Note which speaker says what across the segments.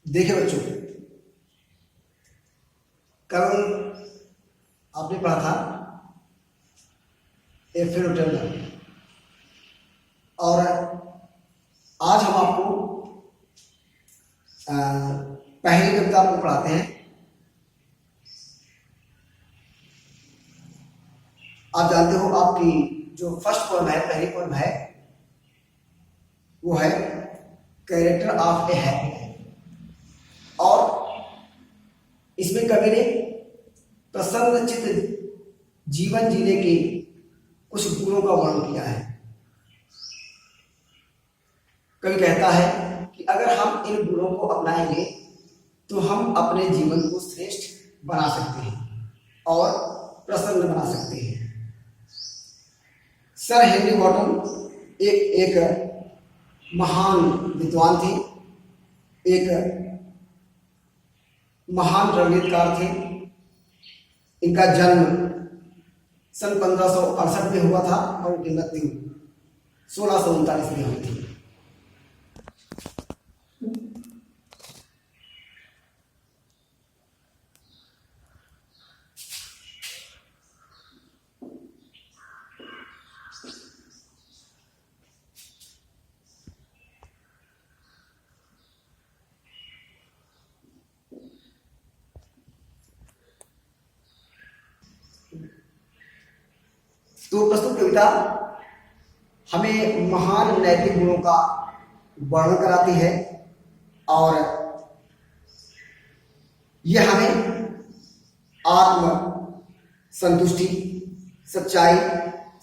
Speaker 1: देखिए बच्चों, कल आपने पढ़ा था ए फिनोटेनल और आज हम आपको पहली कविता आपको पढ़ाते हैं। आप जानते हो आपकी जो फर्स्ट पोएम है, पहली पोएम है, वो है कैरेक्टर ऑफ ए हैप्पी और इसमें कवि ने प्रसन्नचित्त जीवन जीने के कुछ गुणों का वर्णन किया है। कवि कहता है कि अगर हम इन गुणों को अपनाएंगे तो हम अपने जीवन को श्रेष्ठ बना सकते हैं और प्रसन्न बना सकते हैं। सर हेनरी वॉटन एक महान विद्वान थे, एक महान रणनीतिकार थे। इनका जन्म सन 1568 में हुआ था और उनकी मृत्यु 1639 में हुई थी। तो प्रस्तुत कविता हमें महान नैतिक गुणों का वर्णन कराती है और यह हमें आत्म संतुष्टि, सच्चाई,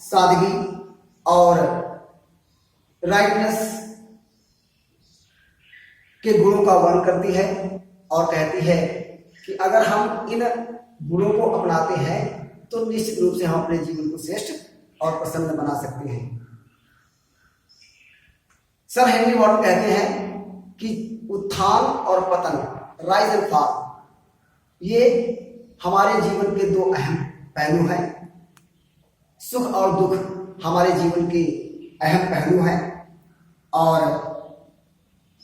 Speaker 1: सादगी और राइटनेस के गुणों का वर्णन करती है और कहती है कि अगर हम इन गुणों को अपनाते हैं तो निश्चित रूप से हम अपने जीवन को श्रेष्ठ और प्रसन्न बना सकते हैं। सर हेनरी वॉटन कहते हैं कि उत्थान और पतन, राइज एंड फॉल, ये हमारे जीवन के दो अहम पहलू हैं। सुख और दुख हमारे जीवन के अहम पहलू हैं और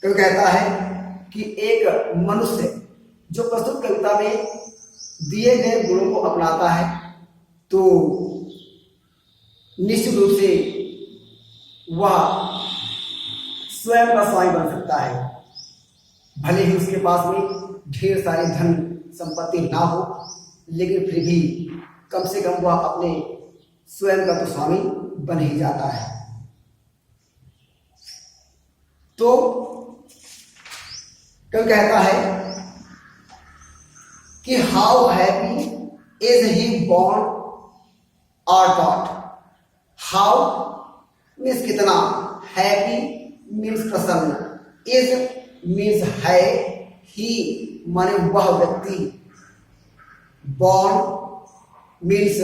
Speaker 1: कवि कहता है कि एक मनुष्य जो प्रस्तुत कविता में दिए गए गुणों को अपनाता है तो निश्चित रूप से वह स्वयं का स्वामी बन सकता है। भले ही उसके पास में ढेर सारी धन संपत्ति ना हो, लेकिन फिर भी कम से कम वह अपने स्वयं का तो स्वामी बन ही जाता है। तो कवि कहता है कि how happy is he born और टॉट। हाउ मीन्स कितना, हैप्पी मीन्स प्रसन्न, इज मीन्स है, ही माने वह व्यक्ति, बॉर्न मीन्स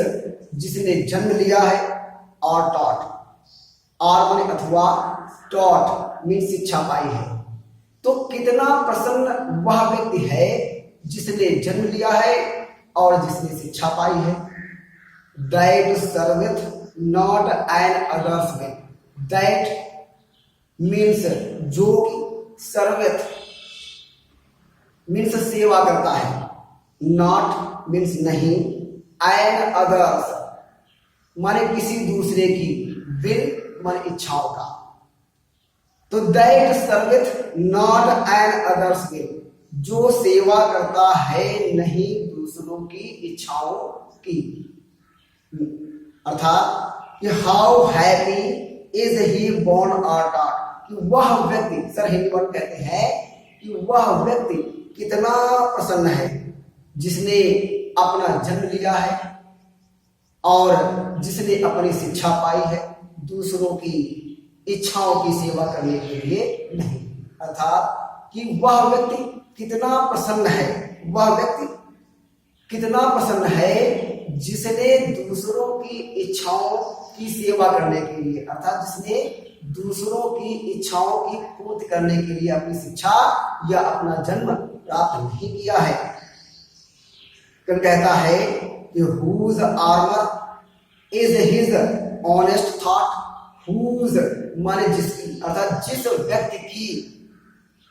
Speaker 1: जिसने जन्म लिया है और टॉट, और माने अथवा, टॉट मीन्स शिक्षा पाई है। तो कितना प्रसन्न वह व्यक्ति है जिसने जन्म लिया है और जिसने शिक्षा पाई है। That serveth not an other's way. That means जो serveth means सेवा करता है, not means नहीं, an others माने किसी दूसरे की, will माने इच्छाओं का। तो that serveth not an other's way, जो सेवा करता है नहीं दूसरों की इच्छाओं की। अर्थात कि how happy is he born और टॉट, कि वह व्यक्ति, सर हेनरी वॉटन कहते हैं कि वह व्यक्ति कितना प्रसन्न है जिसने अपना जन्म लिया है और जिसने अपनी शिक्षा पाई है, दूसरों की इच्छाओं की सेवा करने के लिए नहीं। अर्थात कि वह व्यक्ति कितना प्रसन्न है, वह व्यक्ति कितना प्रसन्न है जिसने दूसरों की इच्छाओं की सेवा करने के लिए, अर्थात जिसने दूसरों की इच्छाओं की पूर्ति करने के लिए अपनी शिक्षा या अपना जन्म प्राप्त नहीं किया है। कवि कहता है कि whose armor is his honest thought, whose माने जिसकी, अर्थात जिस व्यक्ति की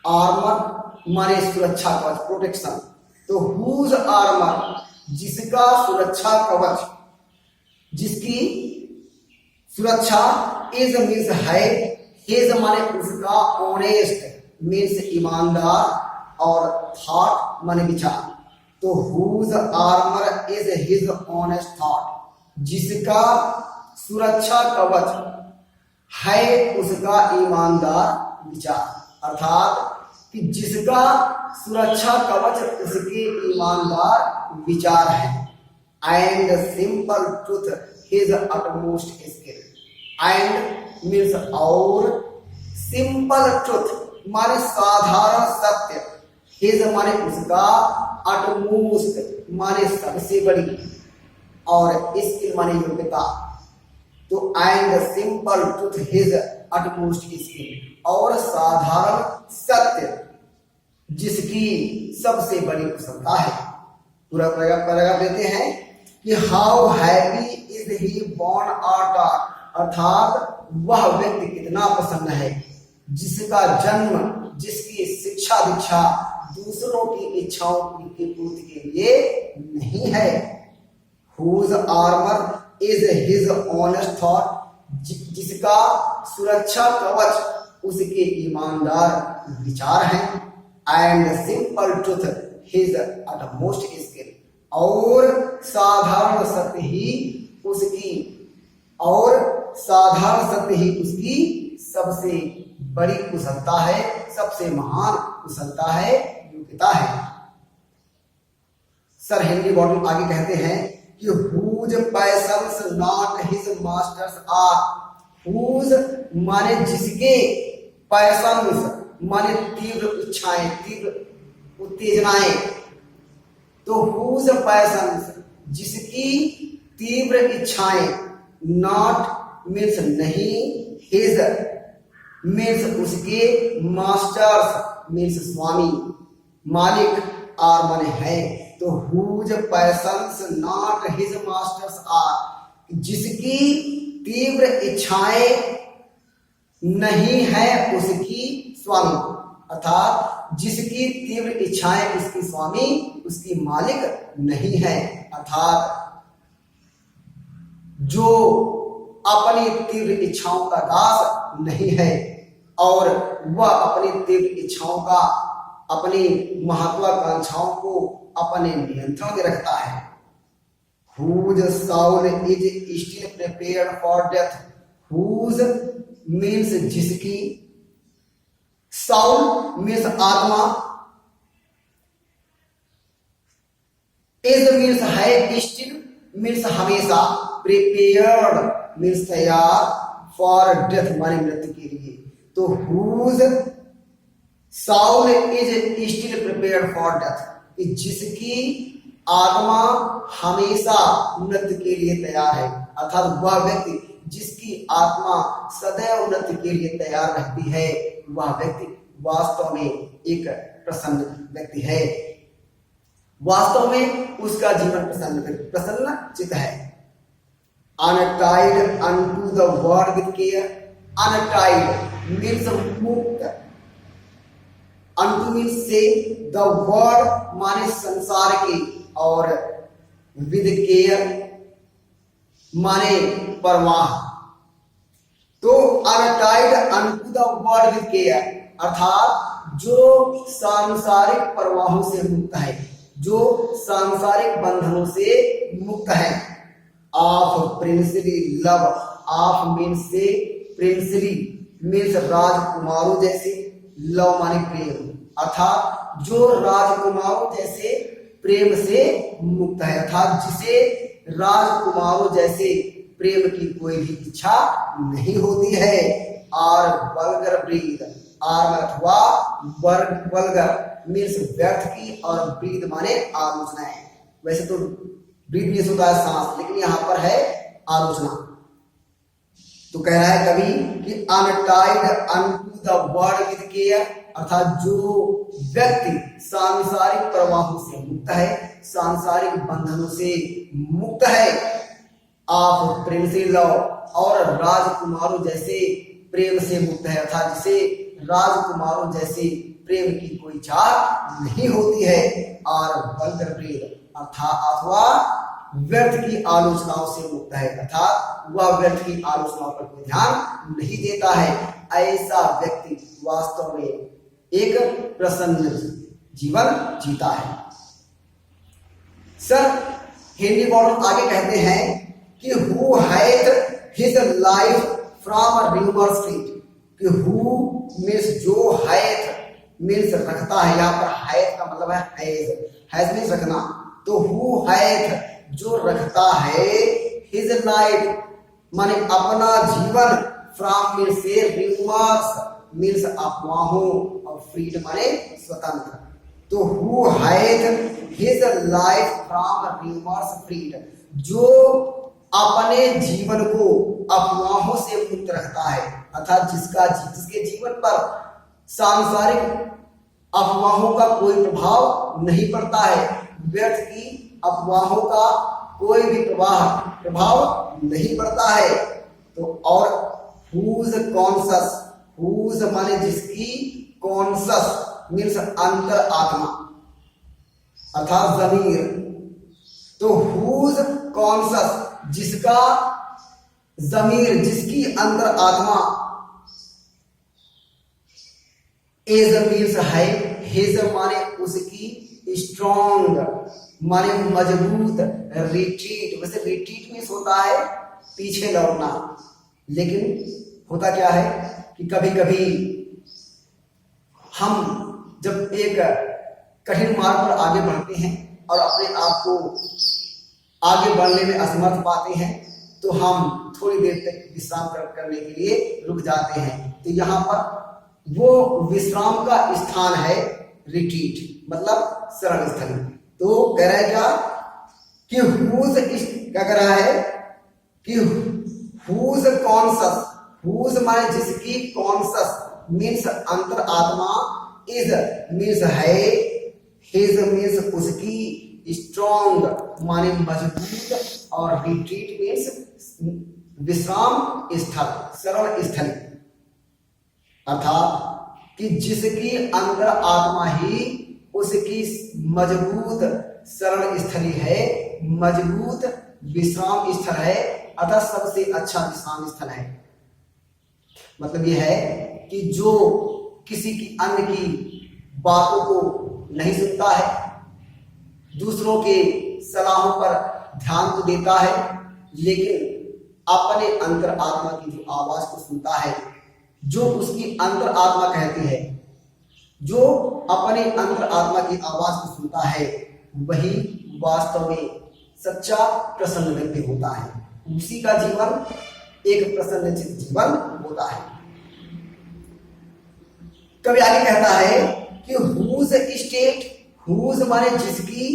Speaker 1: आर्मर माने सुरक्षा कवच, प्रोटेक्शन। तो हुज आर्मर, जिसका सुरक्षा कवच, जिसकी सुरक्षा, इज मीन्स है, हिज माने उसका, ऑनेस्ट मीन्स ईमानदार, और थॉट माने विचार। तो whose armour is his honest thought, जिसका सुरक्षा कवच है उसका ईमानदार विचार, अर्थात कि जिसका सुरक्षा कवच उसके ईमानदार विचार है। And simple truth his utmost skill. And means और, सिंपल ट्रूथ माने साधारण सत्य, हिज माने उसका, अटमोस्ट माने सबसे बड़ी, और स्किल माने योग्यता। तो and simple truth his utmost skill, और साधारण सत्य जिसकी सबसे बड़ी कुशलता है। पूरा पैराग्राफ देते हैं कि how happy is he born और टॉट, अर्थात वह व्यक्ति कितना प्रसन्न है जिसका जन्म, जिसकी शिक्षा दीक्षा दूसरों की इच्छाओं की पूर्ति के लिए नहीं है। Whose armour is his honest thought, जिसका सुरक्षा कवच उसके ईमानदार विचार हैं। And simple truth his utmost skill, और साधारण सत्य ही उसकी, और साधारण सत्य ही उसकी सबसे बड़ी कुशलता है, सबसे महान कुशलता है, योग्यता है। सर हेनरी वॉर्टन आगे कहते हैं कि whose passions not his masters are. Whose माने जिसके, पैशंस माने तीव्र इच्छाएं, तीव्र उत्तेजनाएं। तो हुज पैशंस, जिसकी तीव्र इच्छाएं, नॉट मीन्स नहीं, हिज मीन्स उसके, मास्टर्स मीन्स स्वामी, मालिक, आर माने है। तो whose passions not his masters are, जिसकी तीव्र इच्छाएं नहीं है उसकी स्वामी, अर्थात जिसकी तीव्र इच्छाएं उसकी स्वामी, उसकी मालिक नहीं है, अर्थात जो अपनी तीव्र इच्छाओं का दास नहीं है, और वह अपनी तीव्र इच्छाओं का, अपनी महत्वाकांक्षाओं को अपने नियंत्रण में रखता है। Whose soul is still prepared for death. Whose means जिसकी, soul means आत्मा, is means है, still means हमेशा, prepared means तैयार, for death माने मृत्यु के लिए। तो whose soul is still prepared for death, जिसकी आत्मा हमेशा मृत्यु के लिए तैयार है, अर्थात वह व्यक्ति जिसकी आत्मा सदैव मृत्यु के लिए तैयार रहती है, वह व्यक्ति वास्तव में एक प्रसन्न व्यक्ति है, वास्तव में उसका जीवन प्रसन्न चित्त है। Untied unto the word with care. Untied means मुक्त, unto means से, the word माने संसार के, और with care माने परवाह। तो untied unto the word with care, अर्थात जो सांसारिक परवाहों से मुक्त है, जो सांसारिक बंधनों से मुक्त है। Of princely love, of means से, प्रिंसली मीन्स राजकुमारों जैसे, लव माने प्रेम, अर्थात जो राजकुमारों जैसे प्रेम से मुक्त है, अर्थात जिसे राजकुमारों जैसे प्रेम की कोई भी इच्छा नहीं होती है। और वल्गर ब्रीद, आर अथवा वल्गर मीन्स व्यर्थ की, और ब्रीद माने आलोचनाएं। वैसे तो ब्रीद मीन्स होता है सांस, लेकिन यहाँ पर है आलोचना। तो कह रहा है कवि कि untied unto the word with care, अर्थात जो व्यक्ति सांसारिक प्रवाहों से मुक्त है, सांसारिक बंधनों से मुक्त है, ऑफ प्रिंसली लव, और राजकुमारों जैसे प्रेम से मुक्त है, अर्थात जिसे राजकुमारों जैसे प्रेम की कोई चाह नहीं होती है और वल्गर प्रेम अथवा व्यर्थ की आलोचनाओं से मुक्त है, अर्थात वह व्यर्थ की आलोचनाओं पर कोई ध्यान नहीं देता है। ऐसा व्यक्ति वास्तव में एक प्रसन्न जीवन जीता है। सर हेनरी बॉर्डन आगे कहते हैं कि who hath his life from a rumour street, कि हु मीन्स जो हैथ मीन्स रखता है, यहाँ पर हैथ का मतलब है हैज मीन्स रखना, तो हु हैथ जो रखता है हिज लाइफ माने अपना जीवन, फ्रॉम मीन्स से र्यूमर्स मीन्स अफवाहों और फ्रीड माने स्वतंत्र, तो who hath his life from rumours freed, जो अपने जीवन को अफवाहों से मुक्त रखता है, अर्थात जिसके जीवन पर सांसारिक अफवाहों का कोई प्रभाव नहीं पड़ता है, व्यर्थ की अफवाहों का कोई भी प्रभाव नहीं पड़ता है। तो और हुज कॉन्शस, हुज माने जिसकी, कॉन्शस मीन्स अंतर आत्मा अर्थात जमीर, तो हुज कॉन्शस जिसका जमीर, जिसकी अंतर आत्मा, एज मीन्स है, हिज माने उसकी, स्ट्रॉन्ग माने मजबूत, रिट्रीट वैसे रिट्रीट मीन्स होता है पीछे लौटना, लेकिन होता क्या है कि कभी कभी हम जब एक कठिन मार्ग पर आगे बढ़ते हैं और अपने आप को आगे बढ़ने में असमर्थ पाते हैं, तो हम थोड़ी देर तक विश्राम करने के लिए रुक जाते हैं। तो यहाँ पर वो विश्राम का स्थान है रिट्रीट, मतलब शरण स्थली। तो कह रहा है क्या कि हुज, क्या कह रहा है कि हुज कॉन्शस, हुज माने जिसकी, कॉन्शस मीन्स अंतर आत्मा, इज मीन्स है, हिज मीन्स उसकी, स्ट्रॉन्ग माने मजबूत, और रिट्रीट मीन्स विश्राम स्थल, शरण स्थली, अर्थात कि जिसकी अंतर आत्मा ही उसकी मजबूत शरण स्थली है, मजबूत विश्राम स्थल है, अर्थात सबसे अच्छा विश्राम स्थल है। मतलब यह है कि जो किसी की अन्य की बातों को नहीं सुनता है, दूसरों के सलाहों पर ध्यान तो देता है, लेकिन अपने अंतर आत्मा की जो आवाज को सुनता है, जो उसकी अंतर आत्मा कहती है, जो अपने अंतर आत्मा की आवाज को सुनता है, वही वास्तव में सच्चा प्रसन्न व्यक्ति होता है। उसी का जीवन एक प्रसन्नचित जीवन होता है। कभी आगे कहता है कि हुज स्टेट, हुज माने जिसकी,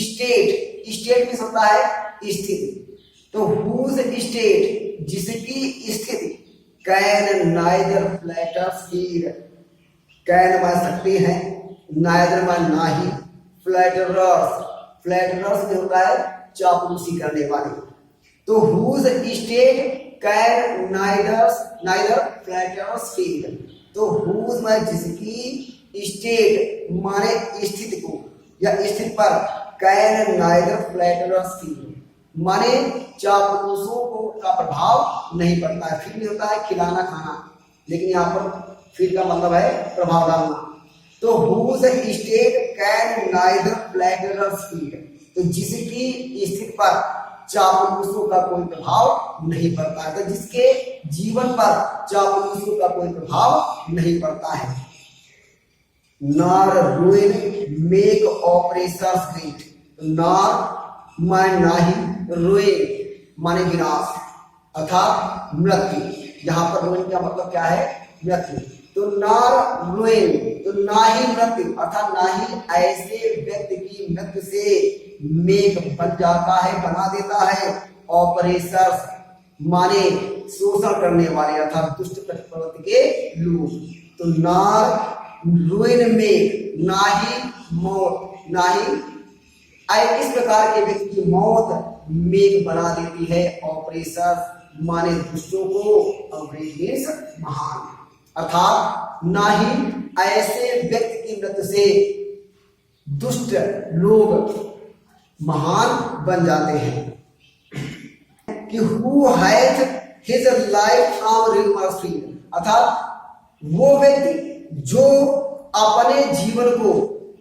Speaker 1: स्टेट, स्टेट में होता है स्थिति, तो हुज स्टेट जिसकी स्थिति, कैन नाइदर फ्लैटर फीर, कैन मान सकते हैं, नाइदर मान ना ही, फ्लैटरर्स, फ्लैटरर्स में होता है चापलूसी करने वाले, तो हुज स्टेट कैन नाइदर फ्लैटरर्स फीर, तो हुज माने जिसकी, स्टेट माने स्थिति को या स्थिति पर, कैन नाइदर फ्लैटरर्स फीर माने चापलूसों को का प्रभाव नहीं पड़ता है। फिर भी होता है खिलाना खाना, लेकिन यहाँ पर फिर का मतलब है प्रभाव डालना। तो हुज स्टेट कैन नाइदर फ्लैटरर्स फीर, तो जिसकी स्थिति पर चापलूसों का कोई प्रभाव नहीं पड़ता है, तो जिसके जीवन पर चापलूसों का कोई प्रभाव नहीं पड़ता है। Nor ruin make operations great, nor माने ना ही, रुइन माने विनाश अर्थात मृत्यु, यहाँ पर रुइन का मतलब क्या है, मृत्यु, तो नॉर रुइन, तो ना ही मृत्यु अर्थात ना ही ऐसे व्यक्ति की मृत्यु से मेक बन जाता है, बना देता है, ऑपरेशंस माने शोषण करने वाले अर्थात दुष्ट प्रवृत्ति के लोग, तो नॉर रुइन मेक ना ही मौत, ना ही इस प्रकार के व्यक्ति की मौत मेघ बना देती है, ऑपरेशन माने दुष्टों को, और महान। अर्थात ना ही ऐसे व्यक्ति की मृत्यु से दुष्ट लोग महान बन जाते हैं कि who has his life from rumours free, अर्थात वो व्यक्ति जो अपने जीवन को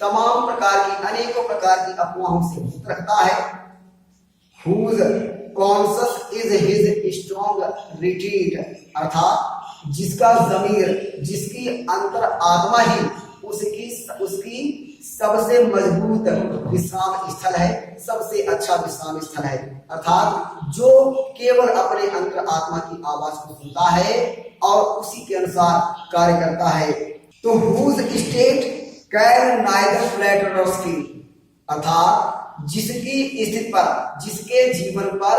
Speaker 1: तमाम प्रकार की अनेकों प्रकार की अफवाहों से मुक्त रखता है। whose conscience is his strong retreat, अर्थात जिसका ज़मीर, जिसकी अंतर आत्मा ही उसकी सबसे मजबूत विश्राम स्थल है, सबसे अच्छा विश्राम स्थल है। अर्थात जो केवल अपने अंतर आत्मा की आवाज को सुनता है और उसी के अनुसार कार्य करता है। तो whose state can neither flatter nor skill, अर्थात जिसकी स्थिति पर, जिसके जीवन पर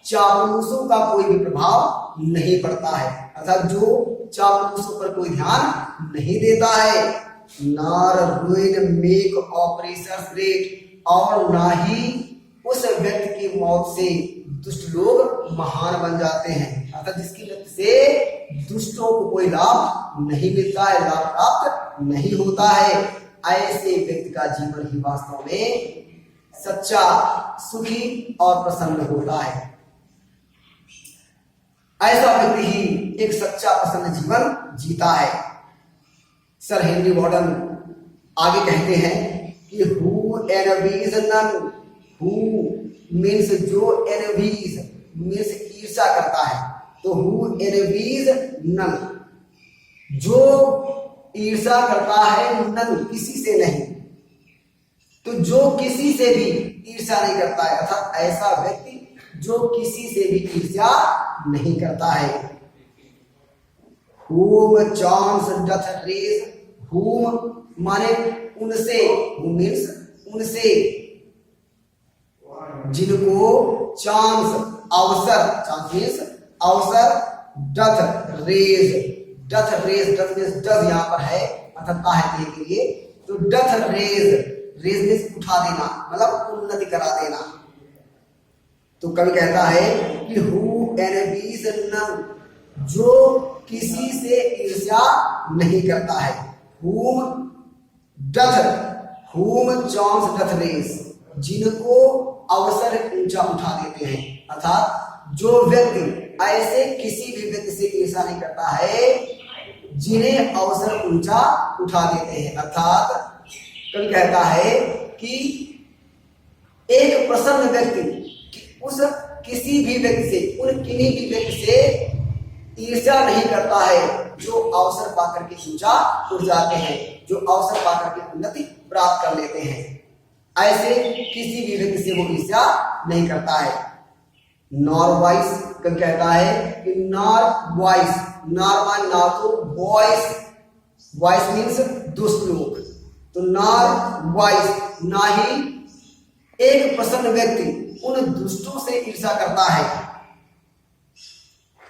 Speaker 1: चापलूसों का कोई भी प्रभाव नहीं पड़ता है, अर्थात जो चापलूसों पर कोई ध्यान नहीं देता है। Nor ruin make operation great, और ना ही उस व्यक्ति की मौत से दुष्ट लोग महान बन जाते हैं, अर्थात जिसकी मृत्यु से दुष्टों को कोई लाभ नहीं मिलता है, लाभ प्राप्त नहीं होता है। ऐसे व्यक्ति का जीवन ही वास्तव में सच्चा, सुखी और प्रसन्न होता है। ऐसा व्यक्ति ही एक सच्चा प्रसन्न जीवन जीता है। सर हेनरी वॉर्डन आगे कहते हैं कि who envies none, who means जो एनवीज मीन्स ईर्ष्या करता है, तो हु एनवीज नन, जो ईर्ष्या करता है, नन किसी से नहीं, तो जो किसी से भी ईर्ष्या नहीं करता है, अर्थात ऐसा व्यक्ति जो किसी से भी ईर्ष्या नहीं करता है। whom chance doth raise, whom माने उनसे, whom means उनसे, जिनको चांस अवसर, चांस मीन्स अवसर, doth raise, doth raise, doth means does यहाँ पर है, अर्थात है के लिए, तो doth raise, raise means उठा देना, मतलब उन्नति करा देना। तो कवि कहता है कि who envies none, जो किसी से ईर्ष्या नहीं करता है। whom chance doth raise, जिनको अवसर ऊंचा उठा देते हैं, अर्थात जो व्यक्ति ऐसे किसी भी व्यक्ति से ईर्ष्या नहीं करता है जिन्हें अवसर ऊंचा उठा देते हैं। अर्थात कवि कहता है कि एक प्रसन्न व्यक्ति उस किसी भी व्यक्ति से, उन किन्हीं भी व्यक्ति से ईर्ष्या नहीं करता है जो अवसर पाकर के ऊंचा उठ जाते हैं, जो अवसर पाकर के उन्नति प्राप्त कर लेते हैं। ऐसे किसी भी व्यक्ति से वो ईर्ष्या नहीं करता है। नॉर वाइस कहता है कि नॉर वाइस, नॉर मान ना तो वॉइस, वॉइस मीन्स दुष्ट लोग, तो नॉर वाइस, ना ही एक प्रसन्न व्यक्ति उन दुष्टों से ईर्ष्या करता है।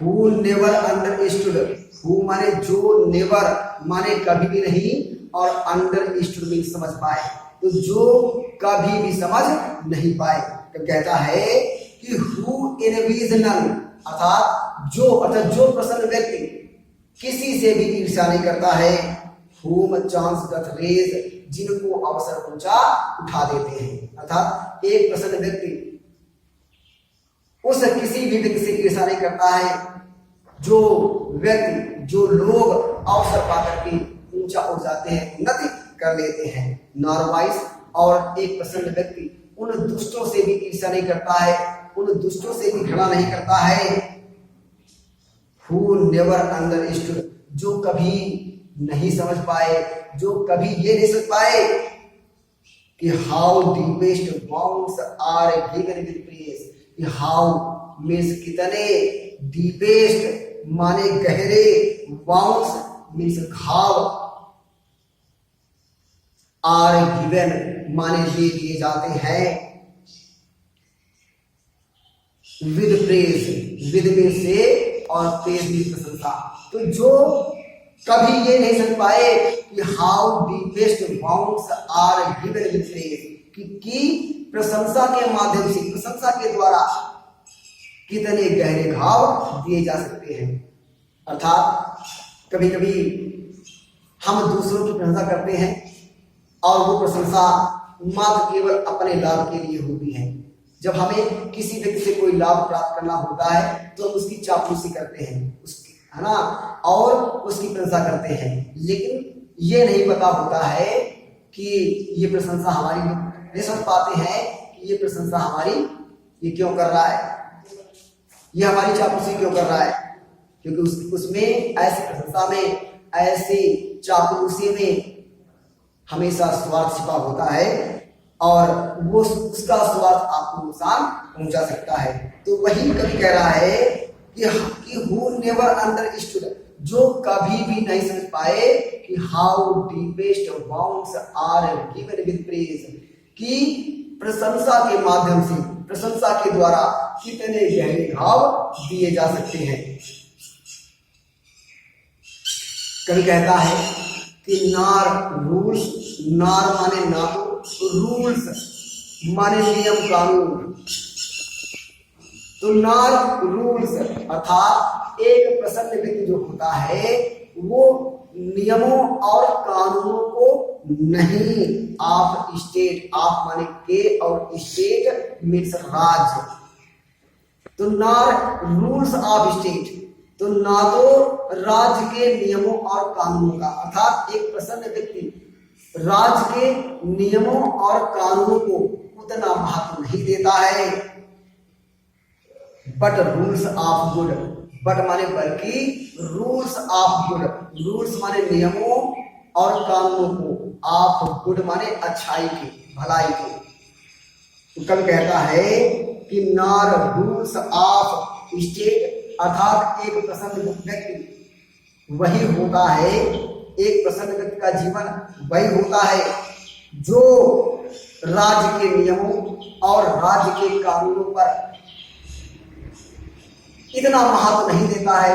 Speaker 1: Who never understood, who माने जो, never माने कभी भी नहीं, और understood मीन्स समझ पाए, तो जो कभी भी समझ नहीं पाए। तो कहता है कि who envies none, अर्थात जो प्रसन्न व्यक्ति किसी से भी ईर्ष्या नहीं करता है। whom chance doth raise, जिनको अवसर ऊंचा उठा देते हैं, अर्थात एक प्रसन्न व्यक्ति उस किसी भी व्यक्ति से ईर्ष्या नहीं करता है जो व्यक्ति, जो लोग अवसर पाकर के ऊंचा उठ जाते हैं, उन्नति कर लेते हैं। नॉर्वाइस, और एक प्रसन्न व्यक्ति उन दुष्टों से भी ईर्ष्या नहीं करता है, उन दुष्टों से भी घृणा नहीं करता है। Who never understood, जो कभी नहीं समझ पाए, जो कभी ये नहीं समझ पाए कि how deepest wounds are given with praise, कि हाउ मीन्स कितने, डीपेस्ट माने गहरे, वाउंड्स मीन्स घाव, आर गिवन माने ये दिए जाते हैं, विद प्रेज, विद मीन्स से, और प्रेज मीन्स प्रशंसा। तो जो कभी ये नहीं समझ पाए कि how deepest wounds are given with praise, कि प्रशंसा के माध्यम से, प्रशंसा के द्वारा कितने गहरे घाव दिए जा सकते हैं। अर्थात कभी कभी हम दूसरों की प्रशंसा करते हैं और वो प्रशंसा मात्र केवल अपने लाभ के लिए होती है। जब हमें किसी व्यक्ति से कोई लाभ प्राप्त करना होता है तो हम उसकी चापलूसी करते हैं, उसकी, है ना, और उसकी प्रशंसा करते हैं, लेकिन ये नहीं पता होता है कि ये प्रशंसा हमारी, नहीं समझ पाते हैं कि ये प्रशंसा हमारी ये क्यों कर रहा है, ये हमारी चापलूसी क्यों कर रहा है, क्योंकि उसमें ऐसी प्रशंसा में, ऐसी चापलूसी में हमेशा स्वार्थ छिपा होता है और वो उसका स्वार्थ आपको नुकसान पहुंचा सकता है। तो वही कवि कह रहा है कि हु नेवर अंडरस्टूड, जो कभी भी नहीं समझ पाए कि how deepest bounds are given with praise, कि प्रशंसा के माध्यम से, प्रशंसा के द्वारा कितने गहरे भाव दिए जा सकते हैं। कवि कहता है कि नार रूल्स, नार माने ना, रूल्स माने नियम कानून, तो नार रूल्स अर्थात एक प्रसन्न व्यक्ति जो होता है वो नियमों और कानूनों को नहीं, आप स्टेट, आप माने के और स्टेट मीन्स राज्य, तो नार रूल्स ऑफ स्टेट, तो ना तो राज्य के नियमों और कानूनों का, अर्थात एक प्रसन्न व्यक्ति राज्य के नियमों और कानूनों को उतना महत्व नहीं देता है, but rules of good, but माने बल्कि रूल्स ऑफ गुड, रूल्स माने नियमों और कानूनों को, ऑफ गुड माने अच्छाई के, भलाई के। तो कल कहता है कि नार रूल्स ऑफ स्टेट, अर्थात एक प्रसन्न व्यक्ति वही होता है, एक प्रसन्न व्यक्ति का जीवन वही होता है जो राज्य के नियमों और राज्य के कानूनों पर इतना महत्व नहीं देता है,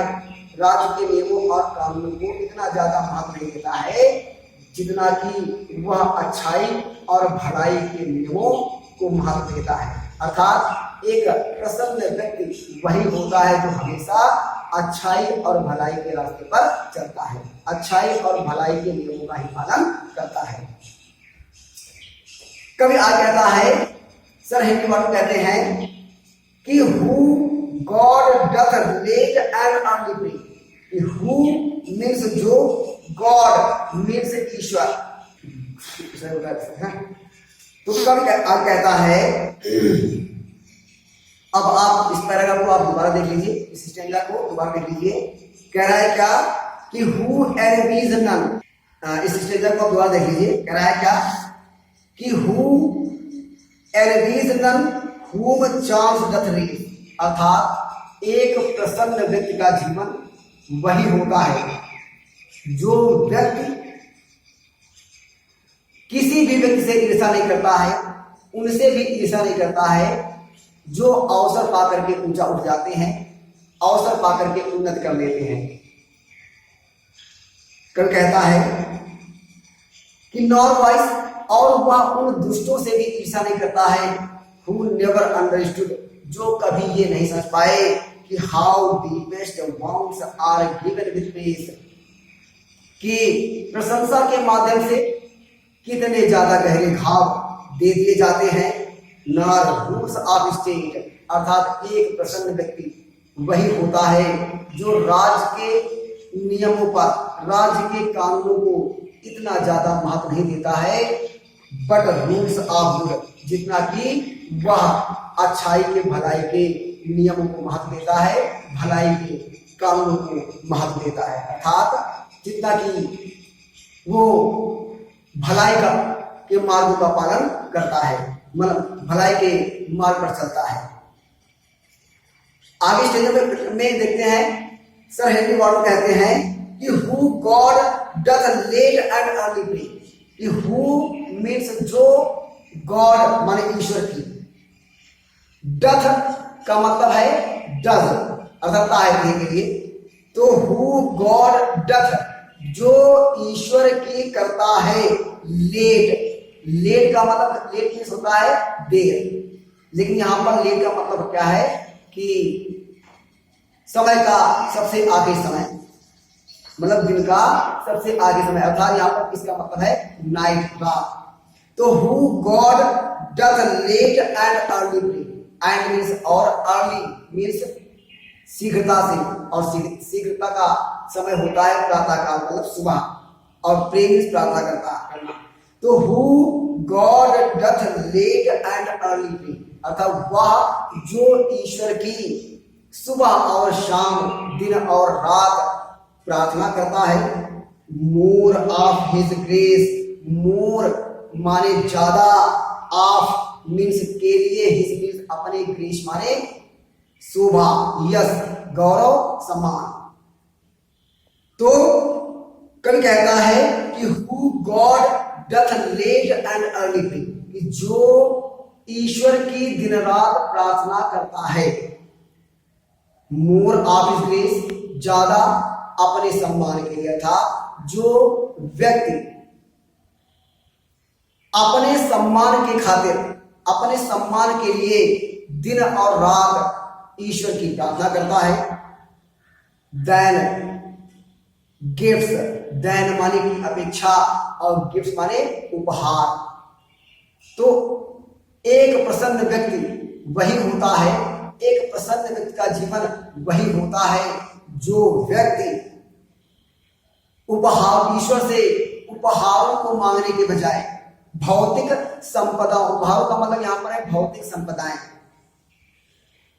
Speaker 1: राज्य के नियमों और कानूनों को इतना ज्यादा महत्व नहीं देता है जितना कि वह अच्छाई और भलाई के नियमों को महत्व देता है। अर्थात एक प्रसन्न व्यक्ति वही होता है जो हमेशा अच्छाई और भलाई के रास्ते पर चलता है, अच्छाई और भलाई के नियमों का ही पालन करता है। कभी आ कहता है, सर हेनरी वॉटसन कहते हैं कि who God doth late and early pray, who means जो, गॉड मीन्स ईश्वर, तो कभी आज कहता है, अब आप इस पैराग्राफ को आप दोबारा देख लीजिए, इस स्टेंजा को दोबारा देख लीजिए, कह रहा है क्या कि हु एनवीज नन, इस स्टेंजा को आप दोबारा देख लीजिए, कह रहा है क्या कि हु एनवीज नन हुम चांस डथ रीज, अर्थात एक प्रसन्न व्यक्ति का जीवन वही होता है जो व्यक्ति किसी भी व्यक्ति से ईर्ष्या नहीं करता है, उनसे भी ईर्ष्या नहीं करता है, जो अवसर पाकर के ऊंचा उठ जाते हैं, अवसर पाकर के उन्नत कर लेते हैं। कल कहता है कि नॉर वाइस, और वह उन दुष्टों से भी ईर्ष्या नहीं करता है, हु नेवर अंडरस्टूड, जो कभी ये नहीं समझ पाए कि how deepest bounds are given with praise, कि प्रशंसा के माध्यम से कितने ज्यादा गहरे घाव दे दिए जाते हैं। नार रूल्स ऑफ स्टेट, अर्थात एक प्रसन्न व्यक्ति वही होता है जो राज्य के नियमों पर, राज्य के कानूनों को इतना ज्यादा महत्व नहीं देता है, बट रूल्स ऑफ गुड, जितना कि वह अच्छाई के, भलाई के नियमों को महत्व देता है, भलाई के कानूनों को महत्व देता है, अर्थात जितना कि वो भलाई का के मार्ग का पालन करता है, मतलब भलाई के मार्ग पर चलता है। आगे स्टेज में देखते हैं, सर हेनरी वॉटसन कहते हैं कि who God doth late and early pray, कि हु मीन्स जो, गॉड माने ईश्वर की, डथ का मतलब है डज, अर्थात है के लिए, तो हु गॉड डथ, जो ईश्वर की करता है, लेट, लेट का मतलब, लेट मीन्स होता है देर, लेकिन यहां पर लेट का मतलब क्या है कि समय का सबसे आखिरी समय, मतलब दिन का सबसे आगे समय, अर्थात यहाँ पर इसका मतलब है नाइट, रात। तो who God doth late and early pray, and means और अर्ली मीन्स शीघ्रता से, और शीघ्रता का समय होता है प्रातः काल मतलब सुबह, और प्रे मीन्स प्रार्थना करना। तो who God doth late and early pray, अर्थात वह जो ईश्वर की सुबह और शाम, दिन और रात प्रार्थना करता है। मोर ऑफ हिज ग्रेस, मोर माने ज्यादा, ऑफ मीन्स के लिए, हिज मीन्स अपने, ग्रेस माने शोभा, यश गौरव सम्मान। तो कवि कहता है कि who God doth late and early pray, कि जो ईश्वर की दिन रात प्रार्थना करता है। मोर ऑफ हिज ग्रेस, ज्यादा अपने सम्मान के लिए था। जो व्यक्ति अपने सम्मान के खातिर, अपने सम्मान के लिए दिन और रात ईश्वर की प्रार्थना करता है। देन गिफ्ट्स, देन माने की अपेक्षा, और गिफ्ट्स माने उपहार। तो एक प्रसन्न व्यक्ति वही होता है, एक प्रसन्न व्यक्ति का जीवन वही होता है जो व्यक्ति उपहार, ईश्वर से उपहारों को मांगने के बजाय भौतिक संपदा, उपहारों का मतलब यहां पर है भौतिक संपदाएं।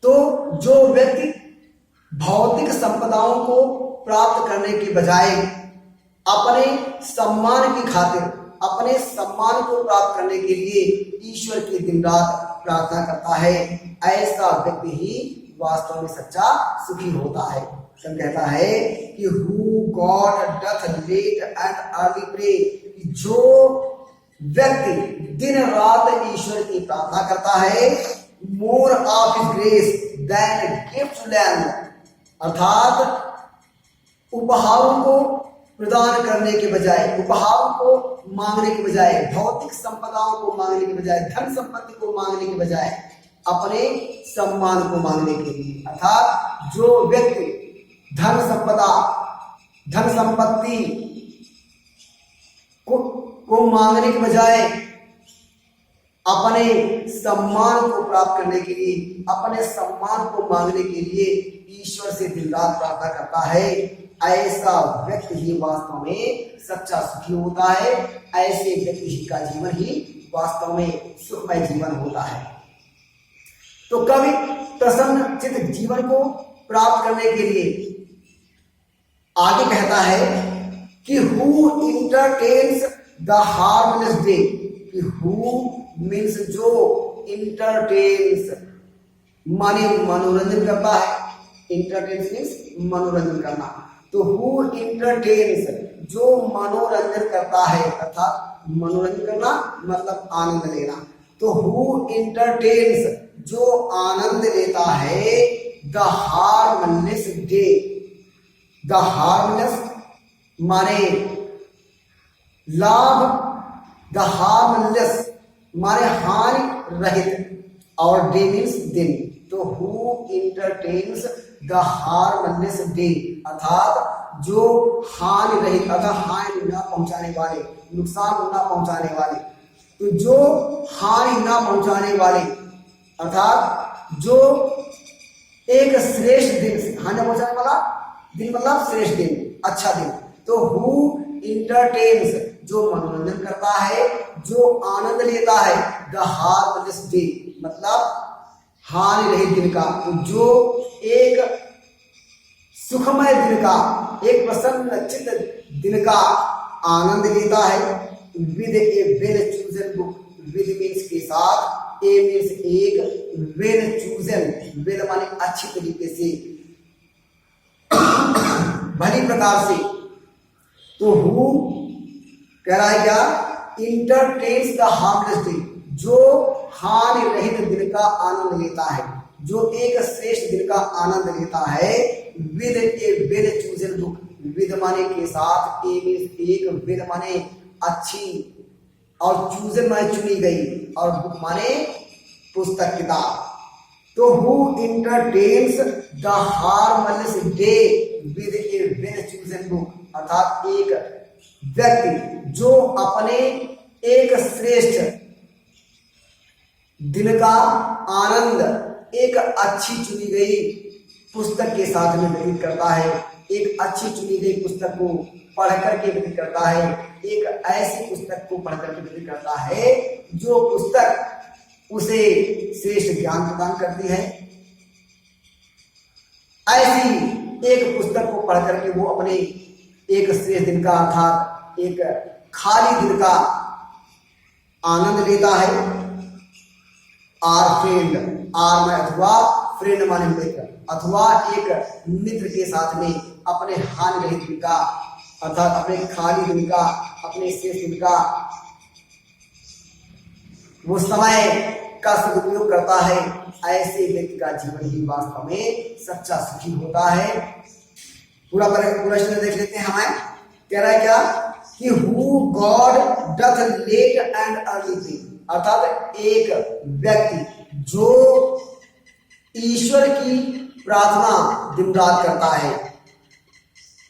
Speaker 1: तो जो व्यक्ति भौतिक संपदाओं को प्राप्त करने के बजाय अपने सम्मान की खातिर, अपने सम्मान को प्राप्त करने के लिए ईश्वर की दिन रात प्रार्थना करता है, ऐसा व्यक्ति ही वास्तव में सच्चा सुखी होता है। सब कहता है कि who God doth late and early pray, जो व्यक्ति दिन रात ईश्वर की प्रार्थना करता है। More of his grace than gift lend, अर्थात उपहारों को प्रदान करने के बजाय, उपहारों को मांगने के बजाय, भौतिक संपदाओं को मांगने के बजाय, धन संपत्ति को मांगने के बजाय अपने सम्मान को मांगने के लिए, अर्थात जो व्यक्ति धन संपदा, धन संपत्ति को मांगने के बजाय अपने सम्मान को प्राप्त करने के लिए, अपने सम्मान को मांगने के लिए ईश्वर से दिन रात प्रार्थना करता है, ऐसा व्यक्ति ही वास्तव में सच्चा सुखी होता है। ऐसे व्यक्ति का जीवन ही वास्तव में सुखमय जीवन होता है। तो कवि प्रसन्न चित्त जीवन को प्राप्त करने के लिए आगे कहता है कि who entertains the harmless day, कि हु मीन्स जो इंटरटेन्स माने मनोरंजन करता है, इंटरटेन्स मीन्स मनोरंजन करना। तो हु इंटरटेन्स जो मनोरंजन करता है, अर्थात मनोरंजन करना मतलब आनंद लेना। तो हु इंटरटेन्स जो आनंद लेता है the harmless day, the harmless माने लाभ, द हार्मलेस माने हानि रहित, और डे मीन्स दिन। तो who entertains the harmless day, अर्थात जो हानि रहित, अर्थात हानि न पहुंचाने वाले, नुकसान न पहुंचाने वाले। तो जो हानि न पहुंचाने वाले, अर्थात जो एक श्रेष्ठ दिन, हानि पहुंचाने वाला दिन मतलब श्रेष्ठ दिन, अच्छा दिन। तो हु इंटरटेन्स जो मनोरंजन करता है, जो आनंद लेता है, द हार्मलेस डे मतलब हानि रहित दिन का। तो जो एक सुखमय दिन का, एक प्रसन्न चित्त दिन का आनंद लेता है, with a well chosen book, with means के साथ, ए मीन्स एक, वेल चूजन, वेल माने अच्छी तरीके से, भली प्रकार से। तो हु कह रहा है क्या, इंटरटेन्स द हार्मलेस डे, जो हानि रहित दिन का आनंद लेता है, जो एक श्रेष्ठ दिन का आनंद लेता है। With a well chosen book, with माने के साथ, ए मीन्स एक, विद माने अच्छी, और चूजन माने चुनी गई, और बुक माने पुस्तक, किताब। तो who entertains the harmless day with a well chosen book, अर्थात एक व्यक्ति जो अपने एक श्रेष्ठ दिन का आनंद एक अच्छी चुनी गई पुस्तक के साथ में व्यतीत करता है, एक अच्छी चुनी गई पुस्तक को पढ़ करके व्यतीत करता है, एक ऐसी पुस्तक को पढ़ करके व्यतीत करता है जो पुस्तक उसे श्रेष्ठ ज्ञान प्रदान करती है। ऐसी एक पुस्तक को पढ़ करके वो अपने एक श्रेष्ठ दिन का अर्थात एक खाली दिन का आनंद लेता है। आर फ्रेंड, आर में अथवा फ्रेंड माने मित्र, अथवा एक मित्र के साथ में अपने हानि रहित दिन का अर्थात अपने खाली दिन का, अपने शेष दिन का वो समय का सदुपयोग करता है। ऐसे व्यक्ति का जीवन ही वास्तव में सच्चा सुखी होता है। पूरा प्रश्न देख लेते हैं। हमें कह रहा है क्या कि who God doth late and early thing, अर्थात एक व्यक्ति जो ईश्वर की प्रार्थना दिन रात करता है,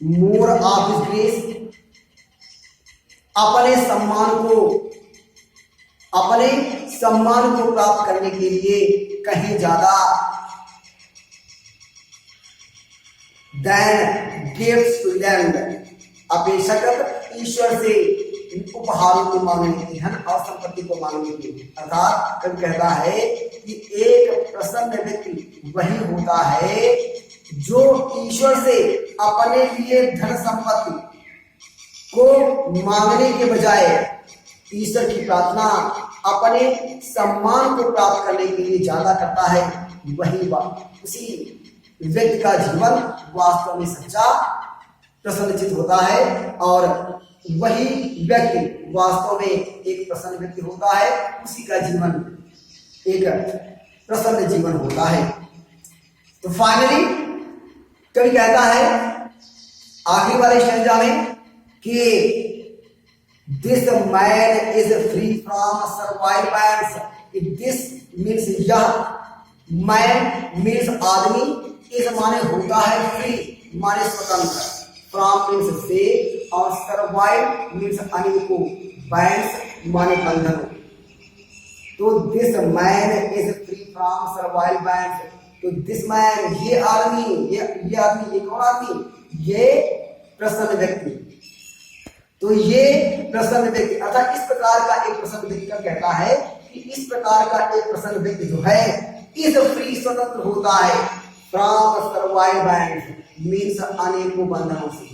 Speaker 1: मोर ऑफ हिज ग्रेस, अपने सम्मान को प्राप्त करने के लिए कहीं ज्यादा देन गिफ्ट्स टू लैंड, अपेक्षाकृत ईश्वर से उपहारों को मांगने की, धन और संपत्ति को मांगने की। अर्थात कब कहता है कि एक प्रसन्न व्यक्ति वही होता है जो ईश्वर से अपने लिए धन संपत्ति को मांगने के बजाय ईश्वर की प्रार्थना अपने सम्मान को प्राप्त करने के लिए ज्यादा करता है। वही उसी व्यक्ति का जीवन वास्तव में सच्चा प्रसन्नचित होता है और वही व्यक्ति वास्तव में एक प्रसन्न व्यक्ति होता है, उसी का जीवन एक प्रसन्न जीवन होता है। तो फाइनली कवि कहता है आखिरी वाले स्टेंजा में कि this man is free from survivance. This means यह, मैन मीन्स आदमी, इस माने होता है फ्री माने स्वतंत्र, फ्रॉम मीन्स से और सर्वाइव मीन्स अनेकों, बैंड्स माने बंधन। तो this man is free from survive bands. तो दिस मैन ये आदमी, ये आदमी, ये कौन आदमी? ये प्रसन्न व्यक्ति। तो ये प्रसन्न व्यक्ति अर्थात इस प्रकार का एक प्रसन्न व्यक्ति का कहता है कि इस प्रकार का एक प्रसन्न व्यक्ति जो है इस फ्री स्वतंत्र होता है फ्रॉम सर्वाइव बैंड्स मीन्स अनेकों बंधनों से।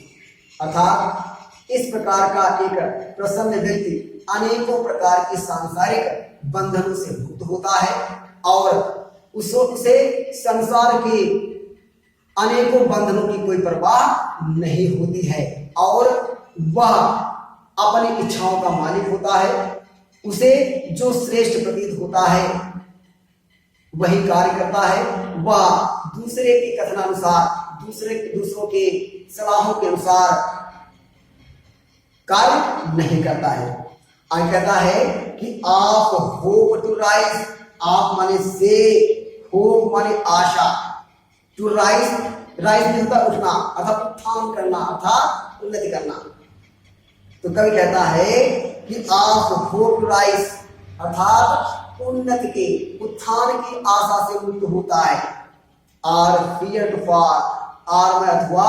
Speaker 1: अर्थात इस प्रकार का एक प्रसन्न व्यक्ति अनेकों प्रकार के सांसारिक बंधनों से मुक्त होता है और उसे संसार के अनेकों बंधनों की कोई परवाह नहीं होती है और वह अपनी इच्छाओं का मालिक होता है। उसे जो श्रेष्ठ प्रतीत होता है वही कार्य करता है। वह दूसरे के कथनानुसार, दूसरों के सलाहों के अनुसार कार्य नहीं करता है। आगे कहता है कि आप होप टू राइज, आप माने से, होप माने आशा, टू राइज, राइज मिलता उठना अर्थात उत्थान करना अर्थात उन्नति करना। तो कवि कहता है कि आप होप टू राइज अर्थात उन्नति के, उत्थान की आशा से मुक्त होता है। Or fear to fall, or में अथवा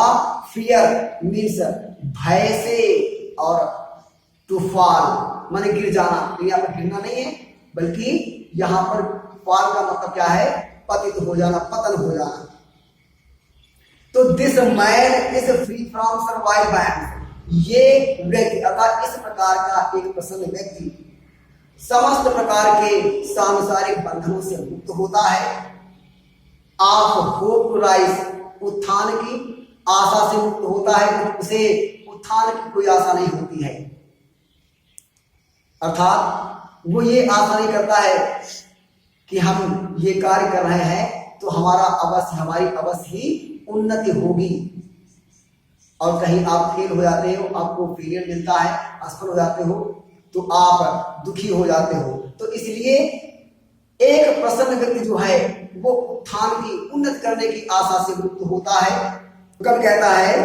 Speaker 1: फियर मीन्स भय से और टू फॉल माने गिर जाना। तो यहाँ पर गिरना नहीं है बल्कि यहाँ पर फॉल का मतलब क्या है? पतित हो जाना, पतन हो जाना। तो this man is free from survive bands, ये व्यक्ति अर्थात इस प्रकार का एक प्रसन्न व्यक्ति समस्त प्रकार के सांसारिक बंधनों से मुक्त होता है। आप होप टू राइज, उत्थान की आशा से मुक्त होता है, उसे उत्थान की कोई आशा नहीं होती है। अर्थात वो ये आशा नहीं करता है कि हम ये कार्य कर रहे हैं तो हमारी अवश्य ही उन्नति होगी और कहीं आप फेल हो जाते हो, आपको फेलियर मिलता है, असफल हो जाते हो तो आप दुखी हो जाते हो। तो इसलिए एक प्रसन्न व्यक्ति जो है वो उत्थान की, उन्नत करने की आशा से मुक्त होता है। कब कहता है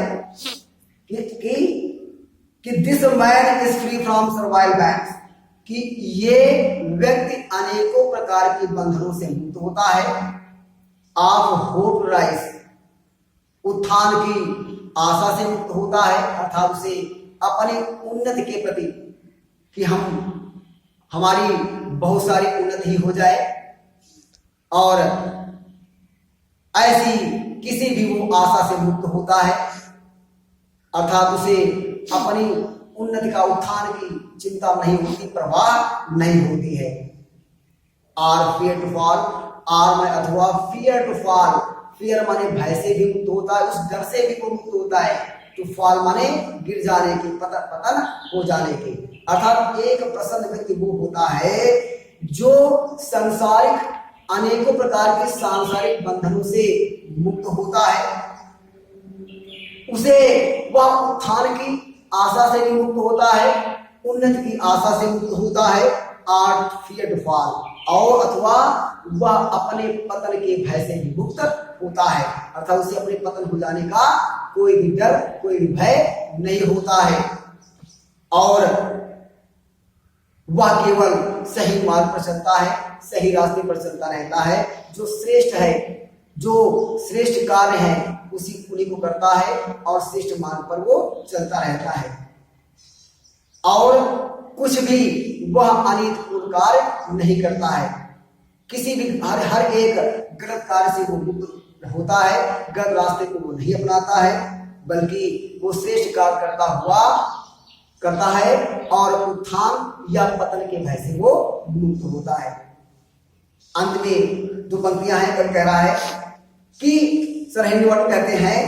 Speaker 1: कि this man is free from survival bands, कि ये व्यक्ति अनेकों प्रकार के बंधनों से मुक्त होता है। आप होप राइज, उत्थान की आशा से मुक्त होता है, अर्थात उसे अपनी उन्नति के प्रति कि हमारी बहुत सारी उन्नति हो जाए, और ऐसी किसी भी वो आशा से मुक्त होता है, अर्थात उसे अपनी उन्नति का, उत्थान की चिंता नहीं होती, परवाह नहीं होती है। Or fear to fall, or में अथवा फियर टू फॉल, फियर माने भय से भी मुक्त होता है, उस डर से भी वो मुक्त होता है। टू फॉल माने गिर जाने की, पतन हो जाने की, अर्थात एक प्रसन्न व्यक्ति वो होता है जो सांसारिक अनेकों प्रकार के सांसारिक बंधनों से मुक्त होता है, उसे वह उत्थान की आशा से भी मुक्त होता है, उन्नति की आशा से मुक्त होता है। आर फियर टू फॉल, और अथवा वह अपने पतन के भय से भी मुक्त होता है, अर्थात उसे अपने पतन हो जाने का कोई भी डर, कोई भी भय नहीं होता है, और वह केवल सही मार्ग पर चलता है, सही रास्ते पर चलता रहता है। जो श्रेष्ठ है, जो श्रेष्ठ कार्य है उन्हीं को करता है, और श्रेष्ठ मार्ग पर वो चलता रहता है, और कुछ भी वह अनितपूर्ण कार्य नहीं करता है। किसी भी हर एक गलत कार्य से वो मुक्त होता है, गलत रास्ते को वो नहीं अपनाता है, बल्कि वो श्रेष्ठ कार्य करता है, और उत्थान या पतन के भय से वो मुक्त होता है। अंत में दो पंक्तियां हैं, कब कह रहा है कि सर हेनरी वॉटन कहते हैं